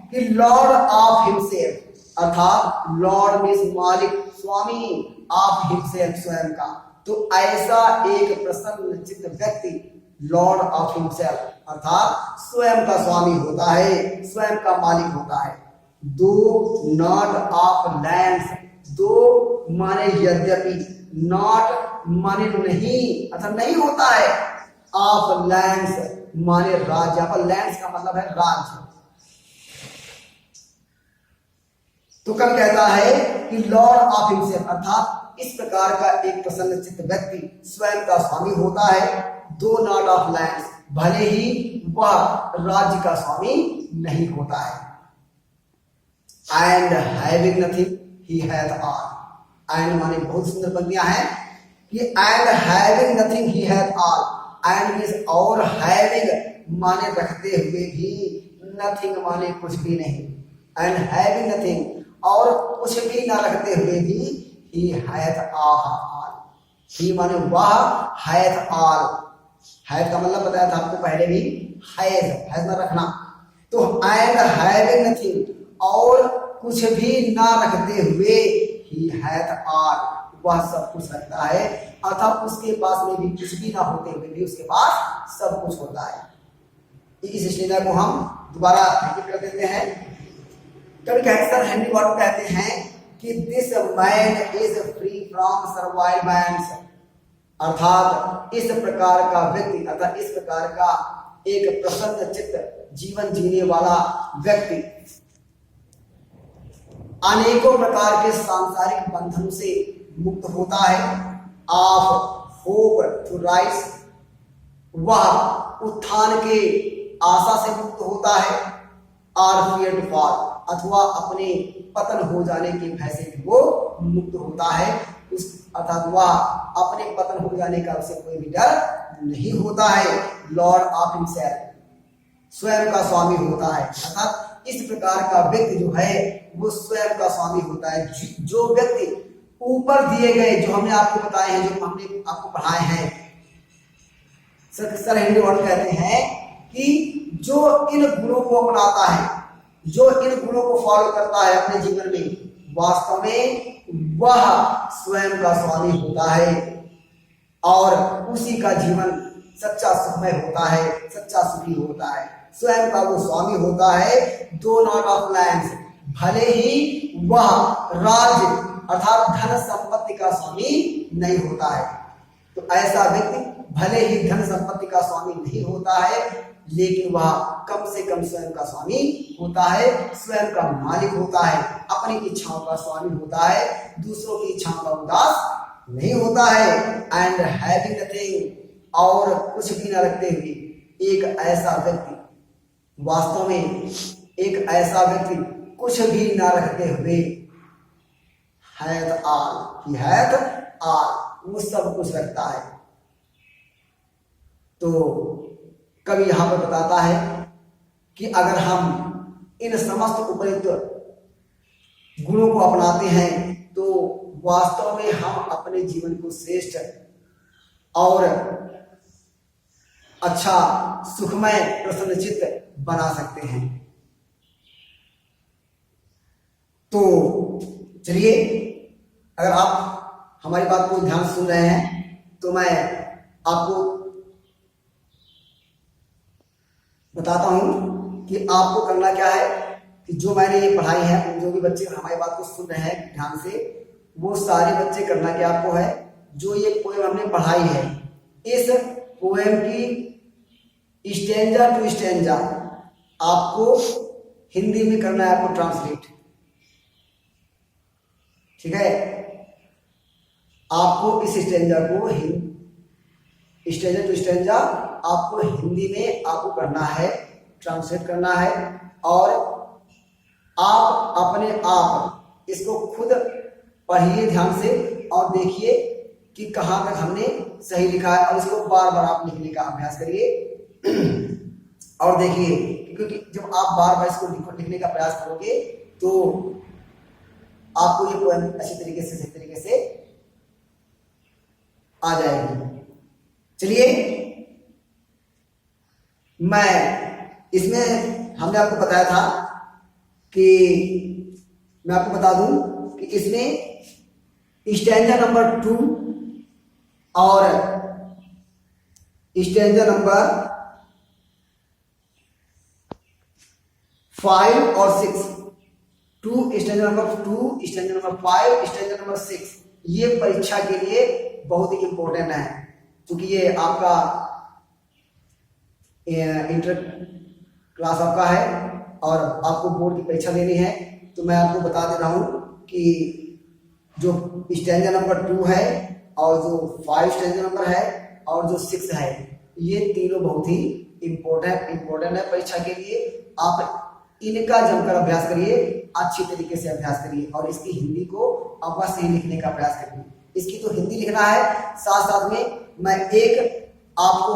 Speaker 1: कि लॉर्ड ऑफ हिमसेल्फ, अर्थात लॉर्ड मीन्स मालिक, स्वामी, ऑफ हिमसेल्फ स्वयं का, तो ऐसा एक प्रसन्न चित्त व्यक्ति लॉर्ड ऑफ हिमसेल्फ, अर्थात स्वयं का स्वामी होता है, स्वयं का मालिक होता है। दो नॉट ऑफ लैंड्स, दो माने यद्यपि, नॉट माने नहीं, अर्थात नहीं होता है, ऑफ लैंड्स माने राज्य, पर लैंड्स का मतलब है राज्य। तो कब कहता है कि लॉर्ड ऑफ हिमसेल्फ, अर्थात इस प्रकार का एक प्रसन्न चित्त व्यक्ति स्वयं का स्वामी होता है। दो नॉट ऑफ लैंड्स, भले ही वह राज्य का स्वामी नहीं होता है। And having nothing he hath all, and माने बहुत सुंदर पंक्तियां हैं कि and having nothing he hath all, and means और हैविंग माने रखते हुए भी, नथिंग माने कुछ भी नहीं, एंड हैविंग नथिंग और कुछ भी ना रखते हुए भी, ही हैथ ऑल, ही माने वह, हैथ ऑल, हैथ का मतलब बताया था आपको पहले भी, हैज ना रखना, तो एंड हैविंग नथिंग और कुछ भी ना रखते हुए, ही हैथ ऑल, वह सब कुछ रखता है, अर्थात उसके पास में भी कुछ भी ना होते हुए भी उसके पास सब कुछ होता है। इस श्रेणी को हम दोबारा रिपीट कर देते हैं। कभी सर हेनरी वॉटन कहते हैं कि this man is free from survival bands, अर्थात इस प्रकार का व्यक्ति, अर्थात इस प्रकार का एक प्रसन्न चित्त जीवन जीने वाला व्यक्ति अनेकों प्रकार के सांसारिक बंधनों से मुक्त होता है। ऑफ होप टू राइज, वह उत्थान के आशा से मुक्त होता है। आर फियर टू फॉल, अथवा अपने पतन हो जाने के भय से वो मुक्त होता है, उस अर्थात वह अपने पतन हो जाने का उसे कोई भी डर नहीं होता है। लॉर्ड ऑफ हिमसेल्फ, स्वयं का स्वामी होता है, अर्थात इस प्रकार का व्यक्ति जो है वो स्वयं का स्वामी होता है। जो व्यक्ति ऊपर दिए गए, जो हमने आपको बताए हैं, जो हमने आपको पढ़ाए हैं, सर हेनरी वॉटन कहते हैं कि जो इन गुणों को अपनाता है, जो इन गुणों को फॉलो करता है अपने जीवन में, वास्तव में वह स्वयं का स्वामी होता है, और उसी का जीवन सच्चा सुखमय होता है, सच्चा सुखी होता है। स्वयं का वो स्वामी होता है। दो नॉट ऑफ लैंड्स, भले ही वह राज्य अर्थात धन संपत्ति का स्वामी नहीं होता है। तो ऐसा व्यक्ति भले ही धन संपत्ति का स्वामी नहीं होता है, लेकिन वह कम से कम स्वयं का स्वामी होता है, स्वयं का मालिक होता है, अपनी इच्छाओं का स्वामी होता है, दूसरों की इच्छाओं का उदास नहीं होता है। एंड हैविंग नथिंग, और कुछ भी न रखते हुए एक ऐसा व्यक्ति, वास्तव में एक ऐसा व्यक्ति कुछ भी न रखते हुए हैथ ऑल, ही हैथ ऑल, वो सब कुछ रखता है। तो कवि यहां पर बताता है कि अगर हम इन समस्त उपयुक्त गुणों को अपनाते हैं तो वास्तव में हम अपने जीवन को श्रेष्ठ और अच्छा, सुखमय, प्रसन्नचित्त बना सकते हैं। तो चलिए, अगर आप हमारी बात को ध्यान से सुन रहे हैं तो मैं आपको बताता हूं कि आपको करना क्या है कि जो मैंने ये पढ़ाई है, जो भी बच्चे हमारी बात को सुन रहे हैं ध्यान से, वो सारे बच्चे करना क्या आपको है, जो ये पोएम हमने पढ़ाई है, इस पोएम की स्टैंजा टू स्टैंजा आपको हिंदी में करना है, आपको ट्रांसलेट। ठीक है, आपको इस स्टैंजा को स्टैंजा टू स्टैंजा आपको हिंदी में आपको करना है, ट्रांसलेट करना है, और आप अपने आप इसको खुद पढ़िए ध्यान से और देखिए कि कहाँ तक हमने सही लिखा है, और इसको बार बार आप लिखने का अभ्यास करिए और देखिए, क्योंकि जब आप बार बार इसको लिखने का प्रयास करोगे तो आपको ये पोएम अच्छी तरीके से, सही तरीके से आ जाएगी। चलिए, मैं इसमें हमने आपको बताया था कि मैं आपको बता दूं कि इसमें स्टैंजा नंबर 2 और स्टैंजा नंबर 5 और 6, stanza number 2, stanza number 5, stanza number 6, ये परीक्षा के लिए बहुत ही इंपॉर्टेंट है, क्योंकि ये आपका इंटर क्लास आपका है और आपको बोर्ड की परीक्षा देनी है। तो मैं आपको बता दे रहा हूं कि जो स्टैंजा नंबर 2 है और जो 5 स्टैंजा नंबर है और जो 6 है, ये तीनों बहुत ही इम्पोर्टेंट है परीक्षा के लिए। आप इनका जमकर अभ्यास करिए, अच्छी तरीके से अभ्यास करिए, और इसकी हिंदी को अवश्य ही लिखने का प्रयास करिए। इसकी तो हिंदी लिखना है, साथ साथ में मैं एक आपको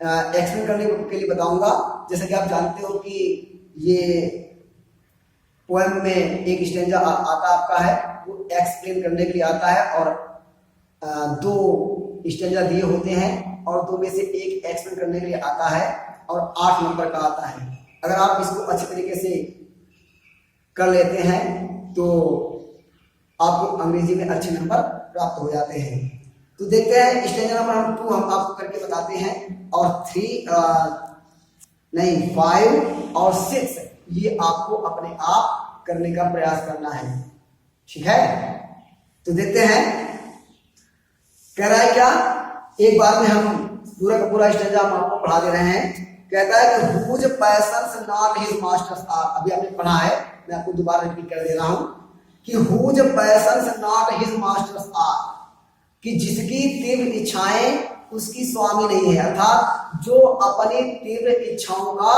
Speaker 1: एक्सप्लेन करने के लिए बताऊंगा। जैसे कि आप जानते हो कि ये पोएम में एक स्टैंजा आता आपका है, वो एक्सप्लेन करने के लिए आता है, और 2 स्टैंजा दिए होते हैं और 2 में से एक एक्सप्लेन करने के लिए आता है, और 8 नंबर का आता है। अगर आप इसको अच्छे तरीके से कर लेते हैं तो आपको अंग्रेजी में अच्छे नंबर प्राप्त हो जाते हैं। तो देखते हैं स्टैंजा नंबर 2 हम आपको करके बताते हैं, और 5 और 6 ये आपको अपने आप करने का प्रयास करना है। ठीक है, तो देखते हैं कह रहा है क्या। एक बार में हम पूरा का पूरा स्टैंजा हम आपको पढ़ा दे रहे हैं। कहता है कि whose passions not his masters are, अभी आपने पढ़ा है, मैं आपको दोबारा रिपीट कर दे रहा हूं कि whose passions not his masters are, कि जिसकी तीव्र इच्छाएं उसकी स्वामी नहीं है, अर्थात जो अपनी तीव्र इच्छाओं का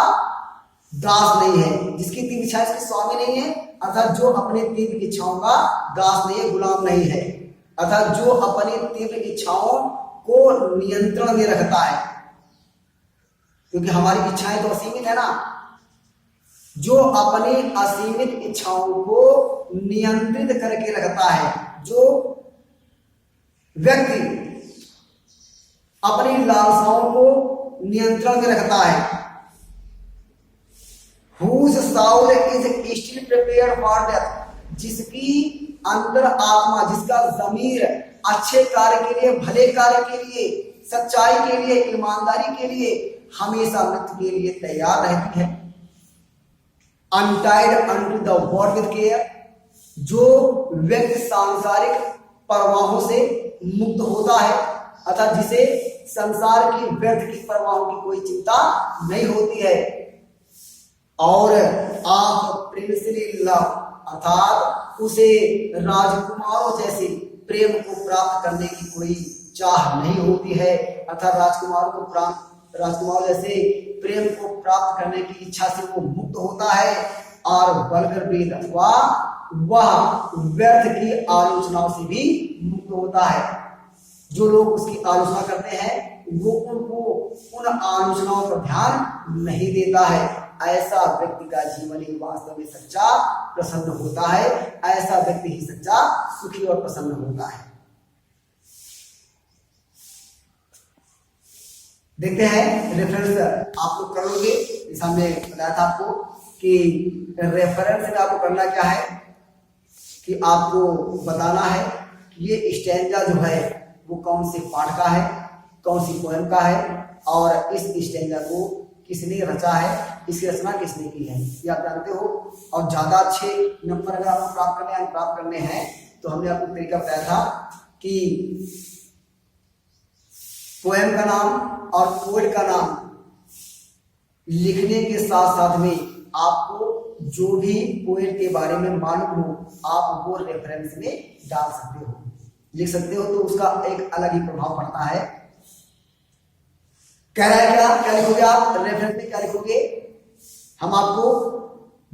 Speaker 1: दास नहीं है। जिसकी तीव्र इच्छाएं उसकी स्वामी नहीं है, अर्थात जो अपनी तीव्र इच्छाओं का दास नहीं है, गुलाम नहीं है, अर्थात जो अपनी तीव्र इच्छाओं को नियंत्रण में रखता है, क्योंकि हमारी इच्छाएं तो असीमित है ना। जो अपनी असीमित इच्छाओं को नियंत्रित करके रखता है, जो व्यक्ति अपनी लालसाओं को नियंत्रण में रखता है, whose soul is still prepared for death, जिसकी अंतर आत्मा, जिसका जमीर अच्छे कार्य के लिए, भले कार्य के लिए, सच्चाई के लिए, ईमानदारी के लिए हमेशा मृत्यु के लिए तैयार रहती है। Untied unto the world with care, जो व्यक्ति सांसारिक परवाहों से मुक्त होता है, अर्थात जिसे संसार की व्यर्थ की परवाहों की कोई चिंता नहीं होती है, और आप प्रिंसली लव अर्थात उसे राजकुमारों जैसे प्रेम को प्राप्त करने की कोई चाह नहीं होती है, अर्थात राजकुमारों जैसे प्रेम को प्राप्त करने की इच्छा से वो मुक्त होता है, और वल्गर वेद अथवा वह व्यर्थ की आलोचनाओं से भी मुक्त होता है। जो लोग उसकी आलोचना करते हैं वो उनको उन आलोचनाओं पर ध्यान नहीं देता है। ऐसा व्यक्ति का जीवन ही वास्तव में सच्चा प्रसन्न होता है, ऐसा व्यक्ति ही सच्चा सुखी और प्रसन्न होता है। देखते हैं रेफरेंस आप लोग कर लोगे। जैसा हमने बताया था आपको कि रेफरेंस में आपको करना क्या है कि आपको बताना है कि ये स्टैंजा जो है वो कौन से पाठ का है, कौन सी पोएम का है, और इस स्टैंजा को किसने रचा है, इसकी रचना किसने की है, ये आप जानते हो। और ज्यादा अच्छे नंबर अगर आपको प्राप्त करने हैं तो हमने आपको तरीका बताया था कि पोएम का नाम और पोएट का नाम लिखने के साथ साथ में आपको जो भी पोएट के बारे में मालूम हो आप वो रेफरेंस में डाल सकते हो, लिख सकते हो, तो उसका एक अलग ही प्रभाव पड़ता है। कह रहा है क्या लिखोगे आप रेफरेंस में, क्या लिखोगे? हम आपको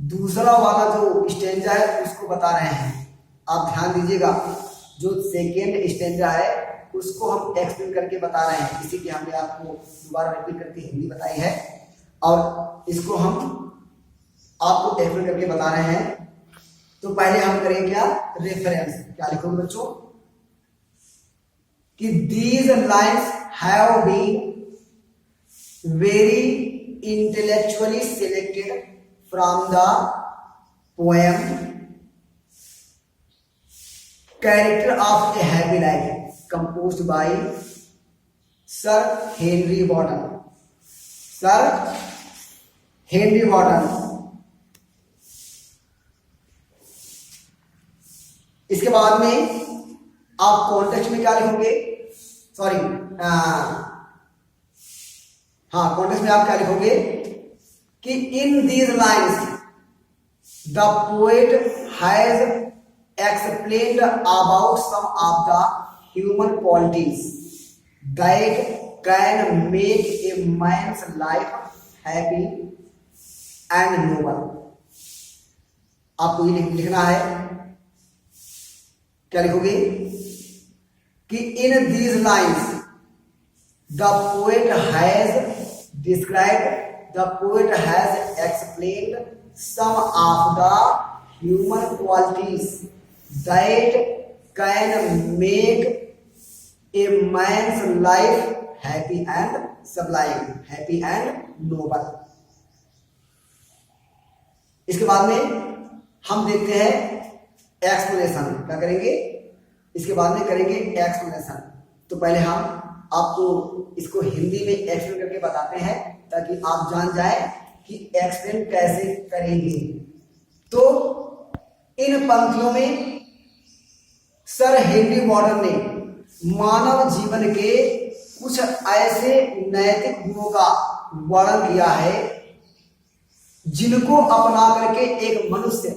Speaker 1: दूसरा वाला जो स्टेंजा है उसको बता रहे हैं, आप ध्यान दीजिएगा। जो सेकेंड स्टेंजा है उसको हम एक्सप्लेन करके बता रहे हैं, इसी की हमने आपको दोबारा रिपीट करके हिंदी बताई है, और इसको हम आपको एक्सप्लेन करके बता रहे हैं। तो पहले हम करेंगे क्या, रेफरेंस। क्या लिखोगे बच्चों कि these lines have been very intellectually selected from the poem Character of a Happy Life composed by Sir Henry Wotton. Sir Henry Wotton। इसके बाद में आप कॉन्टेक्स्ट में क्या लिखोगे, कॉन्टेक्स्ट में आप क्या लिखोगे कि in these lines the poet has explained about some of the human qualities that can make a man's life happy and noble. आपको ये लिखना है, क्या लिखोगे कि in these lines the poet has explained some of the human qualities that can make a man's life happy and sublime, happy and noble। इसके बाद में हम देखते हैं एक्सप्लेनेशन। क्या करेंगे, इसके बाद में करेंगे एक्सप्लेनेशन। तो पहले हम आपको इसको हिंदी में एक्सप्लेन करके बताते हैं ताकि आप जान जाए कि एक्सप्लेन कैसे करेंगे। तो इन पंक्तियों में सर हेनरी वॉटन ने मानव जीवन के कुछ ऐसे नैतिक गुणों का वर्णन किया है जिनको अपना करके एक मनुष्य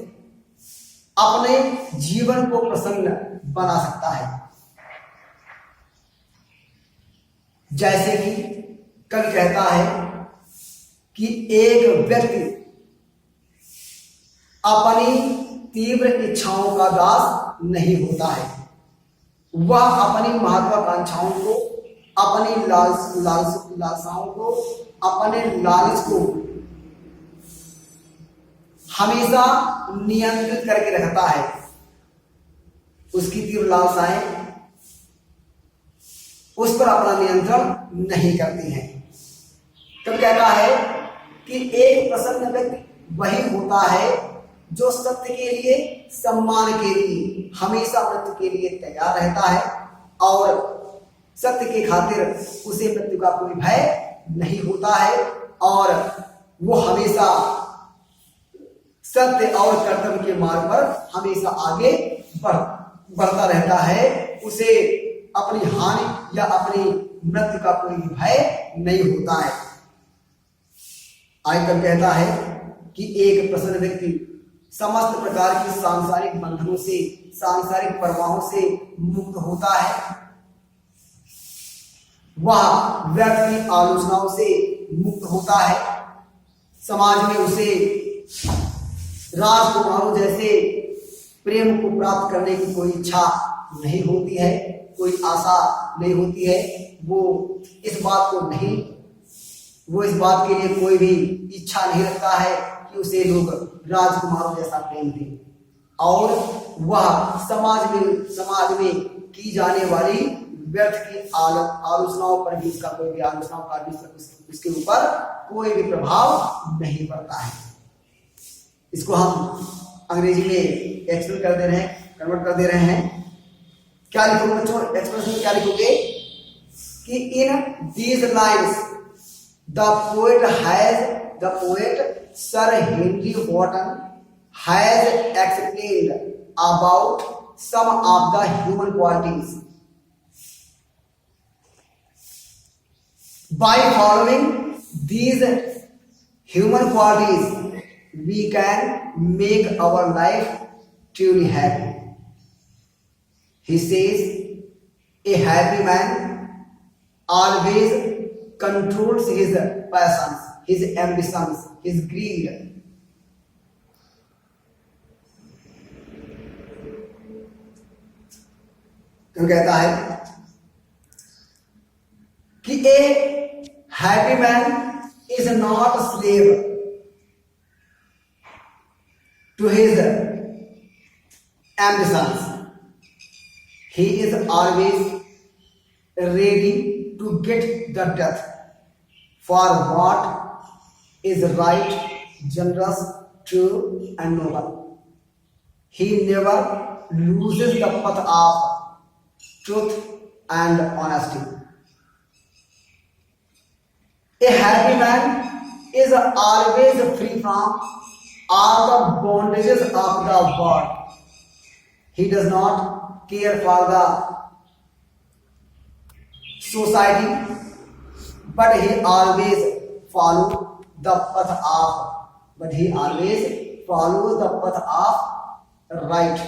Speaker 1: अपने जीवन को प्रसन्न बना सकता है। जैसे कि कवि कहता है कि एक व्यक्ति अपनी तीव्र इच्छाओं का दास नहीं होता है, वह अपनी महत्वाकांक्षाओं को, अपनी लालसाओं को, अपने लालच को हमेशा नियंत्रित करके रखता है। उसकी तीव्र लालसाएं उस पर अपना नियंत्रण नहीं करती हैं। तब कहता है कि एक प्रसन्न व्यक्ति वही होता है जो सत्य के लिए, सम्मान के लिए, हमेशा मृत्यु के लिए तैयार रहता है और सत्य के खातिर उसे मृत्यु का कोई भय नहीं होता है और वो हमेशा सत्य और कर्तव्य के मार्ग पर हमेशा आगे बढ़ता रहता है। उसे अपनी हानि या अपनी मृत्यु का कोई भय नहीं होता है। आयकर कहता है कि एक प्रसन्न व्यक्ति समस्त प्रकार की सांसारिक बंधनों से, सांसारिक प्रवाहों से मुक्त होता है। वह व्यक्ति आलोचनाओं से मुक्त होता है। समाज में उसे राजकुमारों जैसे प्रेम को प्राप्त करने की कोई इच्छा नहीं होती है, कोई आशा नहीं होती है। वो इस बात के लिए कोई भी इच्छा नहीं रखता है कि उसे लोग राजकुमारों जैसा प्रेम दें। और वह समाज में की जाने वाली व्यर्थ की आलोचनाओं पर भी उसके ऊपर कोई भी प्रभाव नहीं पड़ता है। इसको हम अंग्रेजी में एक्सप्लेन कर दे रहे हैं, कन्वर्ट कर दे रहे हैं। क्या लिखोगे बच्चों? एक्सप्रेशन में क्या लिखोगे कि in these lines the poet sir Henry Wotton has explained about some of the human qualities. By following these human qualities, we can make our life truly happy. He says, a happy man always controls his passions, his ambitions, his greed. क्यों कहता है कि a happy man is not a slave to his ambitions. He is always ready to get the death for what is right, generous, true, and noble. He never loses the path of truth and honesty. A happy man is always free from all the bondages of the world. He does not care for the society, but he always follows the path of right,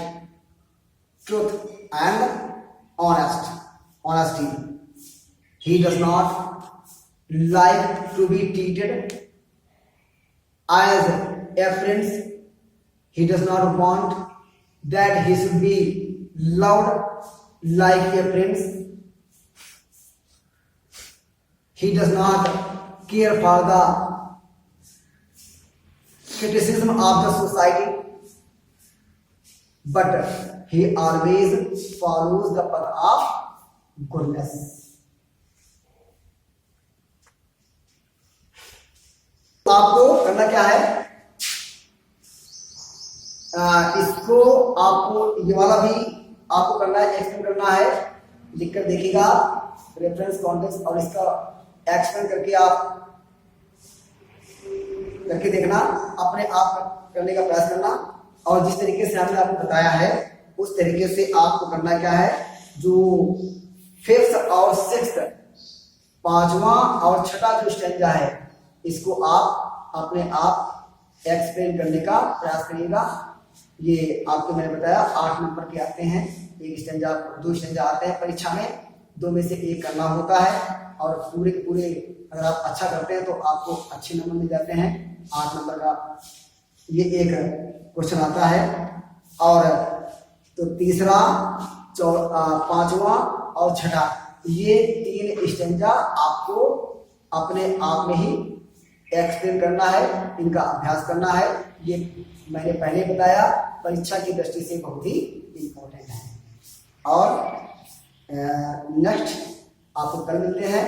Speaker 1: truth, and honesty. He does not like to be treated as a prince. He does not want that he should be loved like a prince. He does not care for the criticism of the society, but he always follows the path of goodness. तो आपको करना क्या है? इसको आपको ये वाला भी आपको करना है, एक्सप्लेन करना है। लिखकर देखिएगा रेफरेंस कॉन्टेक्स्ट और इसका एक्सप्लेन करके आप करके देखना, अपने आप करने का प्रयास करना। और जिस तरीके से हमने आपको बताया है उस तरीके से आपको करना क्या है, जो फिफ्थ और सिक्स्थ, पांचवा और छठा जो स्टैंजा है इसको आप अपने आप एक्सप्लेन करने का प्रयास करिएगा। ये आपको मैंने बताया 8 नंबर के आते हैं, एक स्टैंजा 2 स्टैंजा आते हैं परीक्षा में, 2 में से 1 करना होता है। और पूरे के पूरे अगर आप अच्छा करते हैं तो आपको अच्छे नंबर मिल जाते हैं। 8 नंबर का ये एक क्वेश्चन आता है। और तो तीसरा, पांचवा और छठा, ये 3 स्टैंजा आपको अपने आप में ही एक्सप्लेन करना है, इनका अभ्यास करना है। ये मैंने पहले बताया, परीक्षा की दृष्टि से बहुत ही इम्पोर्टेंट है। और नेक्स्ट आपको कल मिलते हैं।